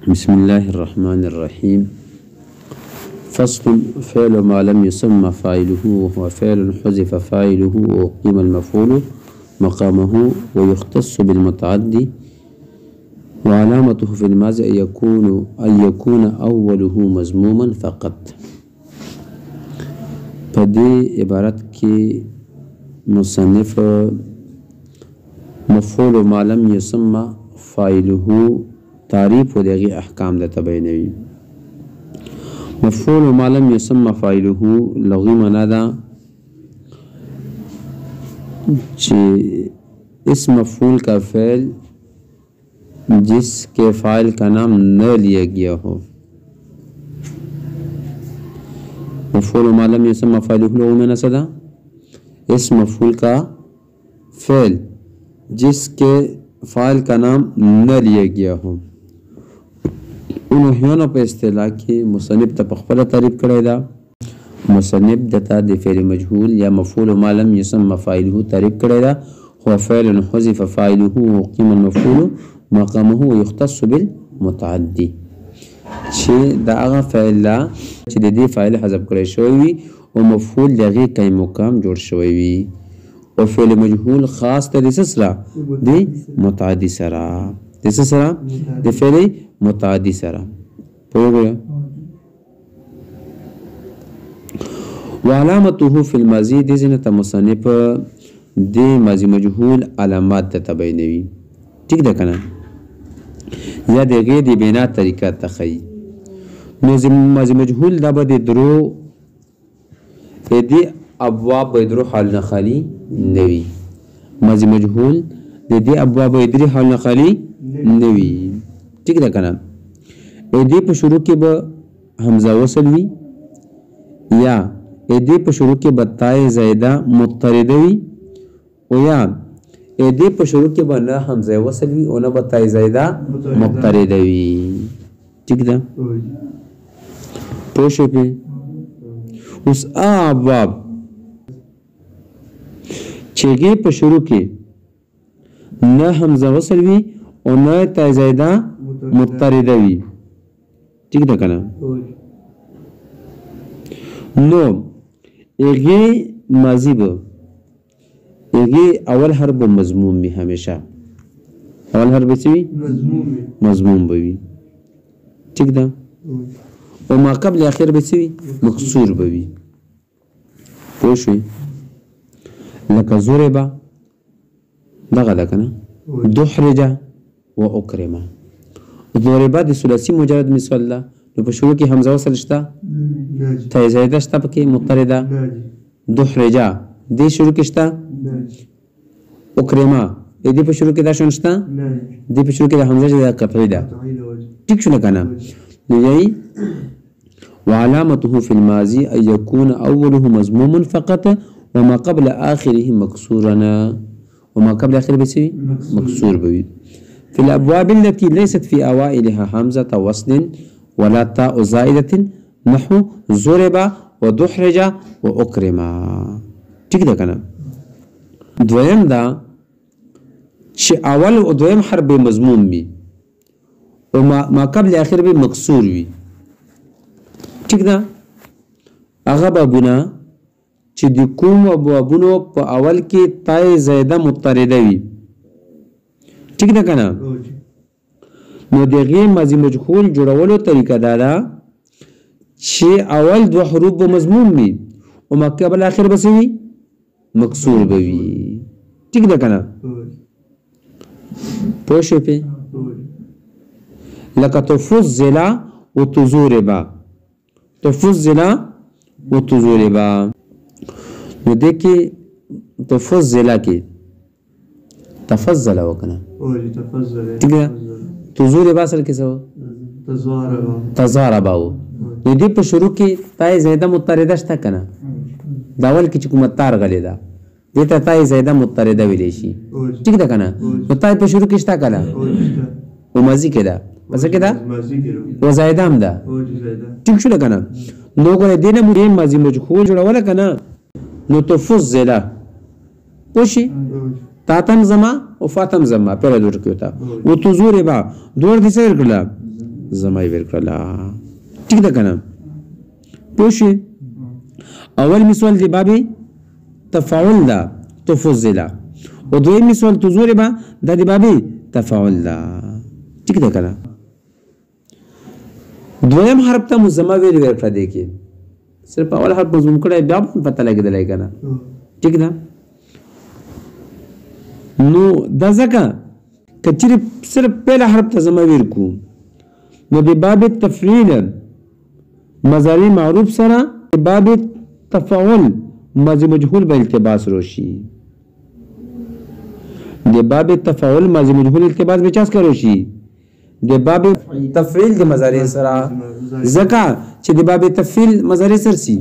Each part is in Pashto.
بسم الله الرحمن الرحيم. فصل. فعل ما لم يسمى فاعله وهو فعل حذف فاعله وأقيم المفعول مقامه ويختص بالمتعدي وعلامته في الماضي أن يكون أوله مضموما فقط. فدي عبارت کی مصنف مفعول ما لم يسمى فاعله تعریف و دیغی احکام د تبینوی. مفعول ما لم يسمى فاعله لغوی معنا دا چې اس مفعول کا فعل جس کے فاعل کا نام نہ لیا گیا ہو. مفعول ما لم يسمى فاعله لغوی معنا صدا اس مفعول کا فعل جس کے فاعل کا نام نہ لیا گیا ہو. انہیونه په اصطلاح کې مصنف ته په خپل تعریف کړی دا. مصنف دته د فعل مجهول یا مفعول ما لم يسمى فاعله تعریف کړی دا. هو فعل حذف فاعله وقيم المفعول مقامه ويختص بالمتعدي. چې دا هغه فعل لا چې د دې فاعل حذف کړی شوی وي او مفعول دغه قیم مقام جوړ شوی وي او فعل مجهول خاص ته د سره د متعدي سره د سره د فعل متعدی سره پوهیږئ. وعلامته فی الماضی د ځینې مصنف د ماضی مجهول علامات ته تبینوي. ٹھیک ده کنه یا د غیر بنا طریقه تخی. نو ماضی مجهول دا به د درو د ابواب به درو حال نه خالی نوي. ماضی مجهول د دې ابواب به درې حال نه خالی نوي. ٹھیک ده کنه ادی په شروع کې به حمزه وصل وي یا ادی په شروع کې به تای زائده مضطرده وي او یا ادی په شروع کې به نه حمزه وصل وي او نه به تای زائده مضطرده وي. ٹھیک ده پوه شئ. اوس ابواب چې په شروع کې نه حمزه وصل وي او نه تای زائده مضطرده وي. ٹھیک ده کنه نو اغه ماضی به اغه اول حرف مضموم وي. همیشه اول حرف څه وي مضموم به وي. ٹھیک ده او ما قبل اخر به څه وي مکسور به وي. پوه شئ. لکه ضرب دغه ده کنه دحرج و اکرمه. ضربه د ثلاثي مجرد مثال ده. نو په شروع کې حمزه وصل شته تای زائده شته پکې مضطرده. دحرجه دې شروع کې شته. اکرمه دې په شروع کې دا شون شته. دې په شروع کې د حمزه د قطعی ده. ټیک شو کنه نو یی وعلامته في الماضي ان يكون اوله مضموما فقط وما قبل اخره مكسورا. وما قبل اخره بيسوي مكسور بوي. في الأبواب التي ليست في أوائلها همزة وصل ولا تاء زائدة نحو ضرب ودحرج وأكرم. ٹھیک ده کنه دویم دا چې اول او دویم حرف به مضموم وي او ما قبل اخر به مکسور وي. ٹھیک ده هغه بابونه چې د کوم بابونو په اول کې تای زائده مضطرده وي. ٹھیک ده کنه نو دغه ماضی مجهول جوړولو طریقه دا ده چې اول دو حروف به مضموم وي او ما قبل اخر به وي مکسور به وي. ٹھیک ده کنه پوه شئ په لکه تفضل وتضرب تفضل وتضرب. نو د کې تفضل کې تفضل وکنه ٹھیک ہے تزور باصل کې سو تزارب او دې په شروع کې تای زائده مضطرده شته کنه دا ول کې چې کومه تار غلې ده دې ته تای زائده مضطرده ویل شي. ٹھیک ده کنه نو تای په شروع کې شته کنه او ماضی کې ده پس کې ده او زائده هم ده. ٹھیک شو کنه نو ګره دینه مو ماضی مجهول جوړول کنه نو تفضل پوشي تاتم زما او فاتم زما پر دور کیوتا او تو زور با دور دي سر کړه زما یې ورکړله ټیک ده که نه پوه شوې اول مثال د باب تفاعل ده تفضله او دویم مثال تزوربه دا د باب تفاعل ده ټیک ده که نه دویم حرف ته مو زما ویل ورکړه دی کې صرف اول حرف مضموم کړی بیا هم پته لګېدلی که نه ټیک ده نو دا ځکه که چېرې صرف پهله حرف ته زما ویر کړو نو د باب تفعیل مضارع معروف سره د باب تفاعل ماضی مجهول به التباس روشي د باب تفاعل ماضی مجهول التباس به چا څخه روشي د باب تفعیل د مضارع سره ځکه چې د باب تفعیل مضارع سره سي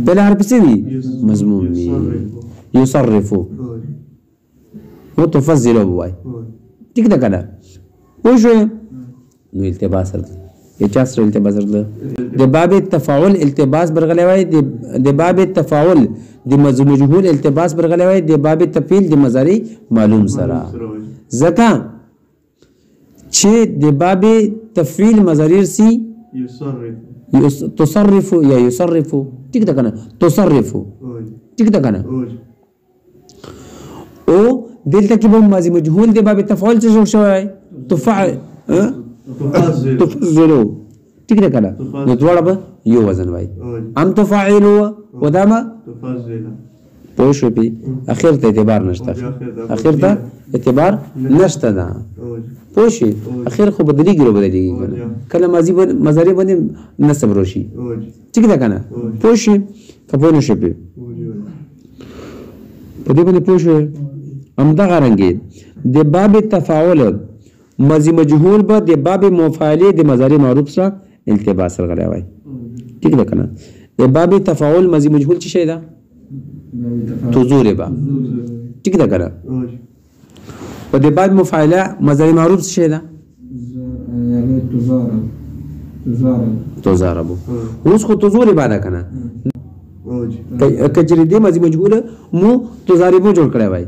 پهله حرف څه وي مضموم وي یصرفو و تفضلو بوای ټیک ده که نه پوه شوې نو التباس سره یا چا سره التباس سره د باب تفاعل التباس برغلی وای د باب تفاعل د مجهول التباس برغلی وای د باب تفعیل د مضارع معلوم سره ځکه چې د باب تفعیل مضارع سي تصرفو یا یصرفو ټیک ده که نه تصرفو ټیک ده که نه او دلته کې به ماضي مجهول د باب تفعول څه جوړ شوی تفضلو ټیک ده که نه نو دواړه به یو وزن وای ام تفاعلو و دا به پوه شو پې اخر ته اعتبار نشته اخر ته اعتبار نشته ده پوه شوې اخر خو بدلېږي رو بدلېږي که نه کله ماضي مضارع باندې نصب روشي ټیک ده که نه پوه شوې که پوه نه شو پې په دې باندې پوه شوې همدغه رنګې د باب تفاعل ماضي مجهول به د باب مفاعلې د مضارع معروف سره التباس راغلی وای ټیک ده که نه د باب تفاعل ماضي مجهول څه شی ده تزوربه ټیک ده که نه په د باب مفاعله مضارع معروف څه شی ده تزاربو اوس خو تزوربه ده که نه که چېرې دې ماضي مجهوله مو تزاربو جوړ کړی وای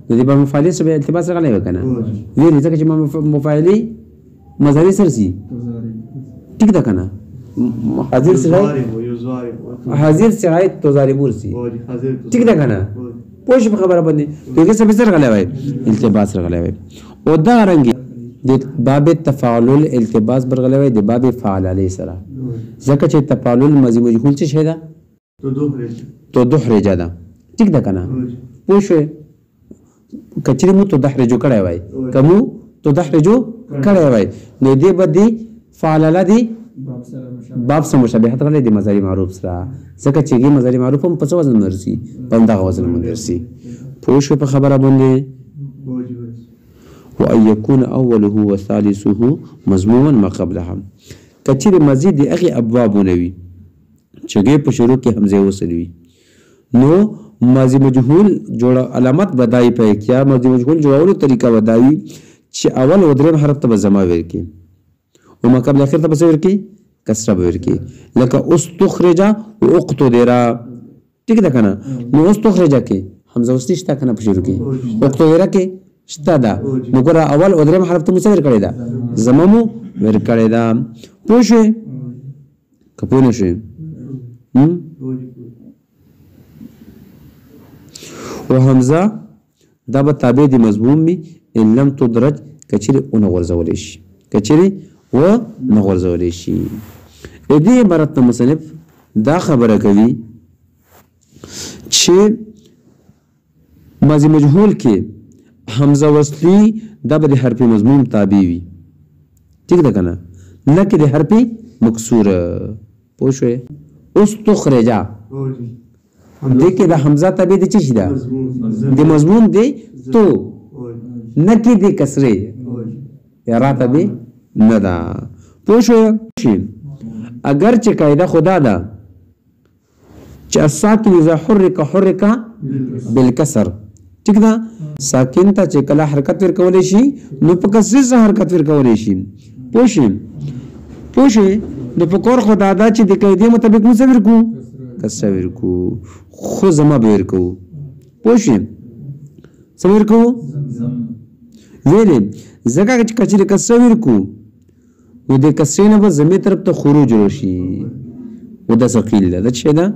نو د باب مفاعلې سره التباس راغلی وای که نه ویلې ځکه چې مفاعلې مضارع سره سي ټیک ده که نه حاضر صغایت تزاربور سي ټیک ده که نه پوه شو په خبره باندې نو هغې سره څه راغلی وای التباس راغلی وای او دغه رنګې د باب تفاعل التباس برغلی وای د باب فعلالې سره ځکه چې تفاعل ماضي مجهول څه شی ده تدحرج ده ټیک ده که نه پوه شوې که چېرې مو تدحرجو کړی وای که مو تدحرجو کړی وای نو دې به د فعلله د باب سره مشابهت غلی د مضارع معروف سره ځکه چې هغې مضارع معروف هم په څه وزن باندې رسي په همدغه وزن باندې رسي پوه شوې په خبره باندې وان یکون اوله وثالثه مضموما ما قبلها که چېرې مزید د هغې ابوابونه وي چې هغې په شروع کې حمزې وصل وي نو ماضي مجهول جوړه علامت به دا وي په یا ماضي مجهول جوړولو طریقه به دا وي چې اول او دریم حرف ته به ضمه ورکړي او ما قبل اخر ته به څه ورکړي کسره به ورکړي لکه استخرجه و اقتدره ټیک ده که نه نو استخرجه کې حمزه وصلي شته که نه په شروع کې اقتدره کې شته ده نو ګوره اول او دریم حرف ته مو څه ورکړې ده ضمه مو ورکړې ده پوه شوې که پوه نه شوې و حمزه دا به تابع د مضموم وي ان لم تدرج که چېرې ونه غورځولی شي که چېرې ونه غورځولی شي د دې عبارت نه مصنف دا خبره کوي چې ماضي مجهول کې حمزه وصلي دا به د حرف مضموم تابع وي ټیک ده که نه نه کې د حرف مکسوره پوه شوې استخرجه دې کې د حمزه تابع د څه شي ده د مضموم دی تو نه کې د کسرې یا را تابع نه ده پوه شوې اگر چې قاعده خدا ده چې الساکن اذا حرک بالکسر ټیک ده ساکن ته چې کله حرکت ورکولی شي نو په کسرې سره حرکت ورکولی شي پوه شوې نو په کور خو دا ده چې د قاعدې مطابق موږ څه ورکړو کسره ورکړو خو ضمه به ورکړو پوه شوې څه ورکړو ویلې ځکه چې کچې کسره ورکو نو د کسرې نه به ضمیر طرف ته خروج راشي و دا ثقیل ده دا څه ده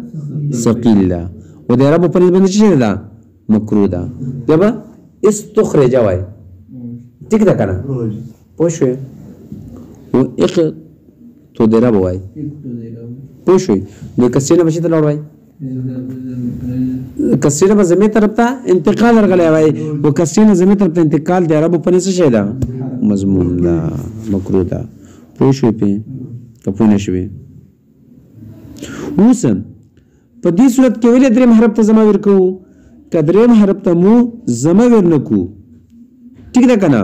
ثقیل ده و د اعراب په نسبت باندې څه ده مکروه ده بیا به استخرج وای ټیک ده کنه پوه شوې و اخ تو د اعراب وای پوه شوې نو کسرې نه به څه ته لاړ وای کسرې نه به ضمیر طرف ته انتقال ورغلی وای و کسرې نه ضمیر طرف ته انتقال د اعراب په نسبت څه ده مضموم ده مکروه ده پوه شوې پې که پوه نه شوې اوس په دې صورت کې ولې دریم حرف ته ضمه ورکوو که دریم حرف ته مو ضمه ورنکو ټیک ده که نه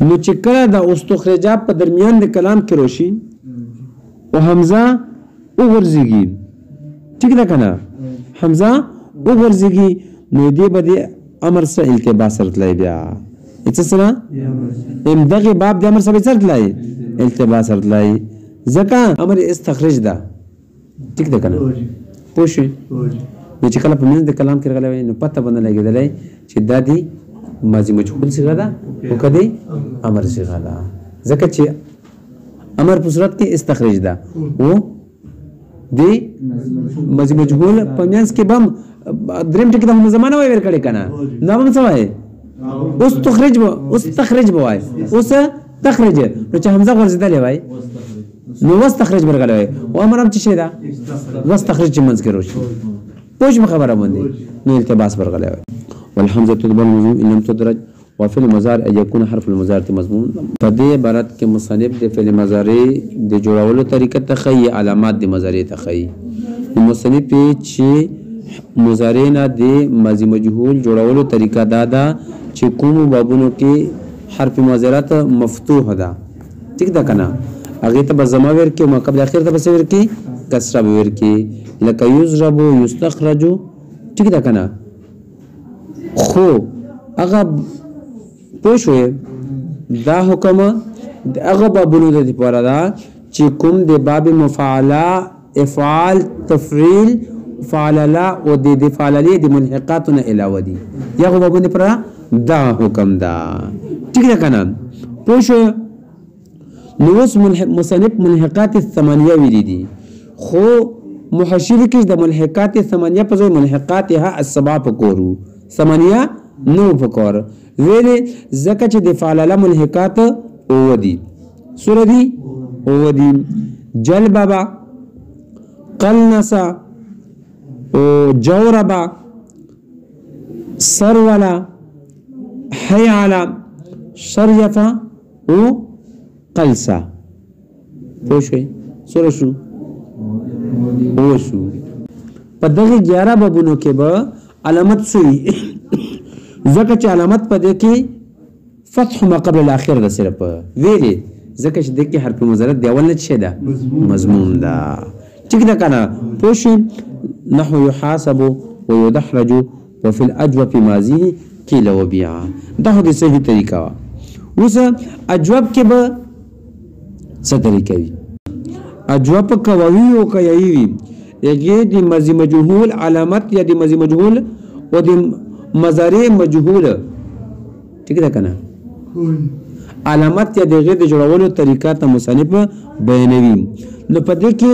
نو چې کله د استخرجا په درمیان د کلام کې راشي او حمزه وغورځېږي ټیک ده که نه حمزه وغورځېږي نو دې به د امر سره التباس راتلی بیا څه سره دغه باب د امر سره څه راتلی التباس راتلی ځکه امر استخرج ده ټیک ده که نه پوه شوې نو چې کله په منځ د کلام کې راغلی وي نو پته به نه لګېدلی چې دا د ماضي مجهول صیغه ده او که د امر صیغه ده ځکه چې امر په صورت کې استخرج ده او د ماضي مجهول په منځ کې به هم دریم ټکي ته هم زمانه وایي ور کړې که نه دا به هم څه وایي استخرج به وایي اوس تخرج نو چې حمزه غورځېدلی وایي نو واستخرج برغلی وایي او امر هم څه شی ده واستخرج چې منځ کې راشي پوه شوې خبره باندې نو التباس برغلی وایي والحمزه تدبر مضموم ان لم تدرج وفعل المضارع ان يكون حرف المضارع مضموم په دې عبارت کې مصنف د فعل مضارع د جوړولو طریقه ته ښیي علامات د مضارع ته ښیي مصنف چې مضارع نه د ماضي مجهول جوړولو طریقه دا ده چې کومو بابونو کې حرف مضارع مفتوح ده ټیک ده که نه هغې ته به ضمه ورکړي او ما قبل اخر ته به څه ورکړي کسره به ورکړي لکه یضرب یستخرج ټیک ده که نه خو هغه پوه شوې دا حکم د هغه بابونو د دپاره ده چې کوم د باب مفعله افعال تفعیل فعلله او د فعللې د ملحقاتو نه علاوه دي یا هغو بابونو دپاره دا حکم ده ټیک ده که نه پوه شوې نو اوس مصنف ملحقات ثمانیه ویلي دي خو محشر کې د ملحقات ثمانیه په ځای ملحقاتها السبع پکور ثمانیه نو پکور ویلې ځکه چې د فعلله ملحقات اووه دي څومره دي اووه دي جلببه قلنسه جوربه سروله حیعله شریفه او قلسه پوه شوې څومره شو اووه شو په دغه 11 بابونو کې به علامت سوی ځکه چې علامت په دې کې فتح ما قبل الاخر ده صرف ویلې ځکه چې دې کې حرف مضارع د اول نه څه ده مضموم ده ټیک ده که نه پوه شوې نحو یحاسب ویدحرج وفي الاجوب ماضي قیل وبیع دا خو د صحیح طریقه وه اوس اجوب کې به څه طریقه وي اجوب که واوي او که یایي وي هغې د ماضي مجهول علامت یا د ماضي مجهول او د مضارع مجهول ټیک ده که نه علامت یا د هغې د جوړولو طریقه ته مصنف بیانوي نو په دې کې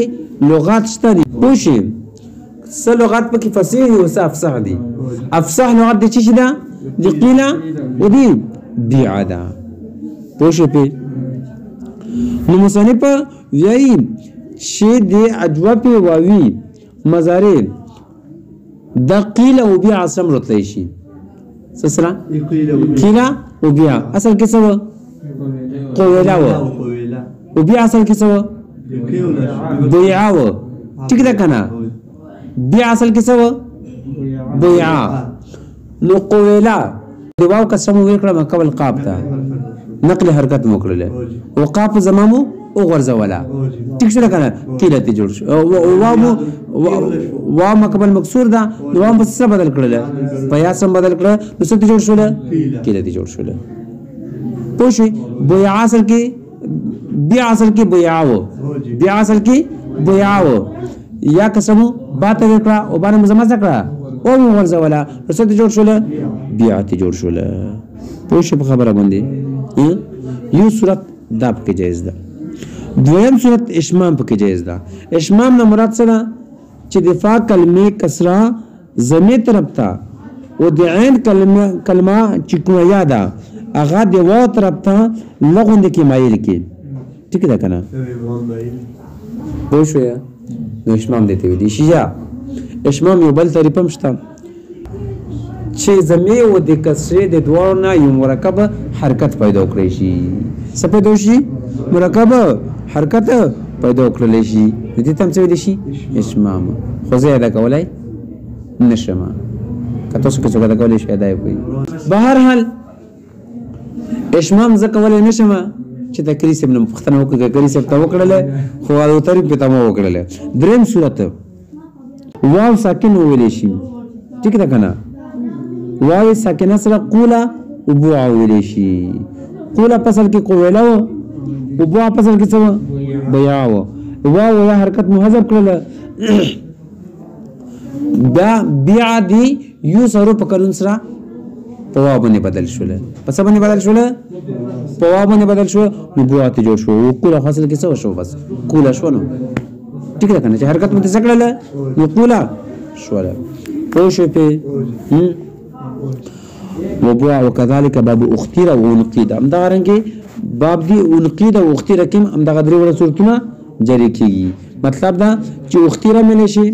لغات شته دي پوه شئ څه لغات پکې فصیح دي او څه افصح دي افصح لغات د څه شي ده د قیله او د بیع ده پوه شئ پې نو مصنف وایي چې د اجوب واوي مضارع د قیل او بیع سره راتلی شي څه سره قیله او بیع اصل کې څه وه قویله وه او بیع اصل کې څه وه بیعه وه ټیک ده که نه بیع اصل کې څه وه بیعه نو قویله د واو کسره مو وکړه ما قبل قاب ته نقل حرکت مو کړله او قاب زما مو وغورځوله ټیک شوله که نه قیله ترې جوړ شو واو ما قبل مکسور ده نو واو په څه بدل کړله په یا سم بدل کړه نو څه ترې جوړ شوله قیله ترې جوړ شوله پوه شوې بیعه اصل کې بیع اصل کې بیعه وه بیع اصل کې بیعه وه یا قسمو با ته وکړه او باندې مزمه څه کړه او وغرزوله نو څه جوړ شول بیا ته جوړ شول پوه شو په خبره باندې یو صورت دا پکې جایز ده دویم صورت اشمام پکې جایز ده اشمام نه مراد څه ده چې دفاع کلمې کسره ضمیر طرف ته او د عین کلمه چې کومه یاده هغه د واو طرف ته لغوند کې مایل کې ټیک ده کنه پوه شو یا نو اشمام دې ته ویل شي یا اشمام یو بل طریقه هم شته چې ضمیر او د کسرې د دوه نه یو مرکب حرکت پیدا کړی شي څه پیدا شي مرکب حرکت پیدا کړل شي دې ته څه ویل شي اشمام خو زه ادا کولای نشم کته څه څه ادا کولای شي ادا کوي بهر حال اشمام زه کولای نشم چې تکریس ابن مختنه وکړه تکریس ته وکړل خو او طریق په تمو وکړل دریم صورت واو ساکن ویل شي ټیک ده کنه واو ساکن سره قولا او بو ویل شي قولا فصل کې قولا او بو فصل کې څه بیا واو یا حرکت محذف کړل بیا دی یو سره په قانون سره په واو باندې بدل شول پس باندې بدل شول په واو باندې بدل شو نو بوات جوړ شو قولا حاصل کې څه شو بس قولا شو نو ټیک ده کنه چې حرکت مت څکړل نو قولا شو پوه شو په وبوا وكذلك باب اختير ونقيد امدا رنګي باب دی ونقيد او اختير کوم امدا غدري ور صورتونه جری کیږي مطلب دا چې اختير ملي شي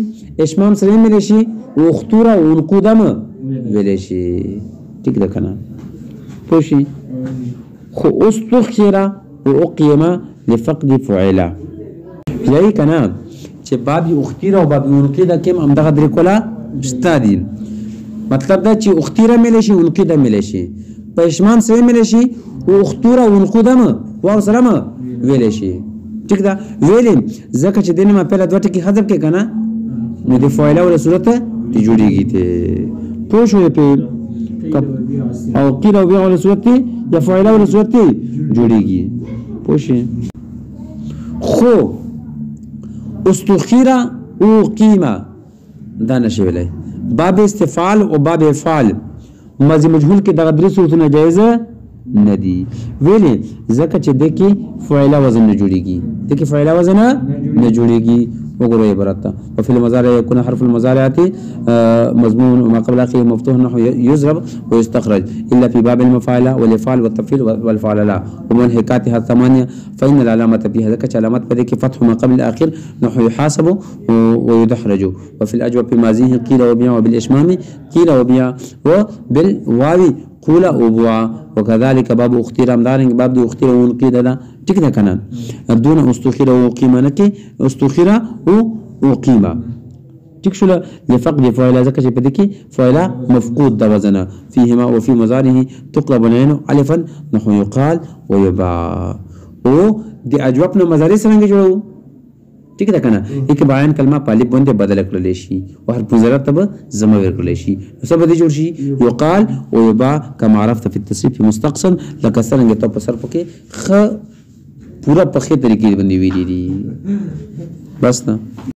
اشمام سره ملي شي او اختور او ونقودم ویل شي ټیک ده کنه پوه شي خو استخير او قيمه لفقد فعله یی کنه چې باب اختير او باب ونقيد کوم امدا غدري کولا استادي مطلب دا چې اختیره ملي شي ونقیده ملي شي په اشمام سره ملي شي او اختوره ونقودم واو سلام ویل شي ټیک دا ویل ځکه چې دنه ما په دوه ټکی حذف کې کنه نو د فاعله ول صورت ته جوړیږي ته پوه شو په او قیل او بیا ول صورت یا فاعله ول صورت جوړیږي پوه شي خو استخيره او قیمه دا نشي ویلای باب استفعال او باب افعال ماضی مجهول کې دغه درې صورتونه جایزه نه دي ویلې ځکه چې د کې فعل وزن نه جوړيږي د کې فعل وزن نه جوړيږي وګورئ عبارت وفي المضارع يكون حرف المضارعات مضمون وما قبل اخره مفتوح نحو يضرب ويستخرج الا في باب المفاعل والافعال والتفعيل والفعل لا ومنحكاتها الثمانيه فان العلامه فيها ذكر علامات بذلك فتح ما قبل الاخر نحو يحاسب ويدحرج وفي الاجوب بماضيه قيل وبيع وبالاشمام قيل وبيع وبالواو قول وبوا وكذلك باب اختير امدارنگ باب دو اختير ونقيد لا ټیک ده کنه دون استخير وقيمه نه کې استخير او قيمه ټیک شو لفقد فاعل ذکر چې پدې کې فاعل مفقود د وزن فيهما وفي مضارعه تقلب العين الفا نحو يقال ويباع او د اجوبنا مضارع څنګه جوړو ٹھیک ده کنه یک بیان کلمه پالب باندې بدل کړل شي او هر مضارع ته زما ورکړل شي څه به جوړ شي يقال ويباع كما عرفت في التصريف مستقصا لکه څنګه ته په صرف کې خ پورا په خې طریقې باندې ویلي دي بس نه